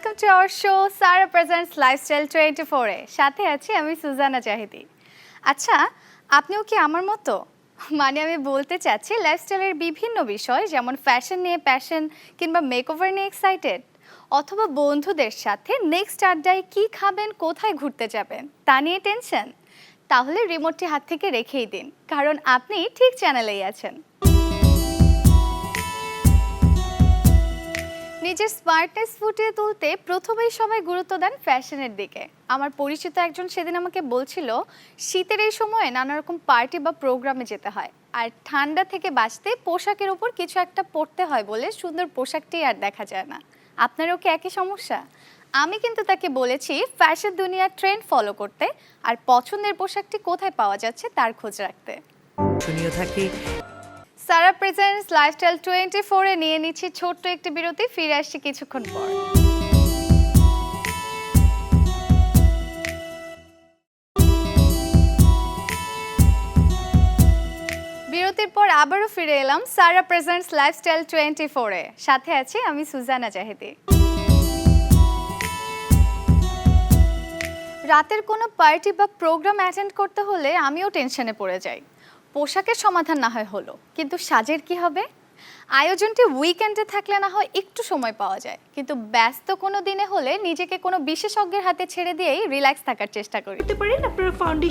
Welcome to our show Sara presents lifestyle 24 এ সাথে আছি আমি সুজানা জাহিদি। আচ্ছা, আপনিও কি আমার মতো? মানে আমি বলতে চাচ্ছি লাইফস্টাইলের বিভিন্ন বিষয় যেমন ফ্যাশন নিয়ে প্যাশন কিংবা মেকওভার নিয়ে এক্সাইটেড, অথবা বন্ধুদের সাথে নেক্সট আড্ডায় কি খাবেন, কোথায় ঘুরতে যাবেন তা নিয়ে টেনশন। তাহলে রিমোটটি হাত থেকে রেখেই দিন, কারণ আপনি ঠিক চ্যানেলেই আছেন। নিজের স্মার্টনেস ফুটিয়ে তুলতে প্রথমেই সবাই গুরুত্ব দেন ফ্যাশনের দিকে। আমার পরিচিত একজন সেদিন আমাকে বলছিল শীতের এই সময়ে নানা রকম পার্টি বা প্রোগ্রামে যেতে হয়, আর ঠান্ডা থেকে বাঁচতে পোশাকের উপর কিছু একটা পরতে হয় বলে সুন্দর পোশাকটি আর দেখা যায় না। আপনারও কি একই সমস্যা? আমি কিন্তু তাকে বলেছি ফ্যাশন দুনিয়ার ট্রেন্ড ফলো করতে আর পছন্দের পোশাকটি কোথায় পাওয়া যাচ্ছে তার খোঁজ রাখতে। শুনিয়ে থাকি সারা প্রেজেন্টস লাইফস্টাইল 24 এ নিয়ে নিচ্ছি ছোট্ট একটি বিরতি, ফিরে আসছি কিছুক্ষণ পর। বিরতির পর আবারও ফিরে এলাম সারা প্রেজেন্টস লাইফস্টাইল 24 এ, সাথে আছি আমি সুজানা জাহিদি। রাতের কোনো পার্টি বা প্রোগ্রাম অ্যাটেন্ড করতে হলে আমিও টেনশনে পড়ে যাই। পোশাকের সমাধান না হয় হলো, কিন্তু সাজের কি হবে? আয়োজনটি উইকেন্ডে থাকলে না হয় একটু সময় পাওয়া যায়, কিন্তু ব্যস্ত কোনো দিনে হলে নিজেকে কোনো বিশেষজ্ঞের হাতে ছেড়ে দিয়েই রিল্যাক্স থাকার চেষ্টা করি। করতে পারেন আপনারা ফাউন্ডেশন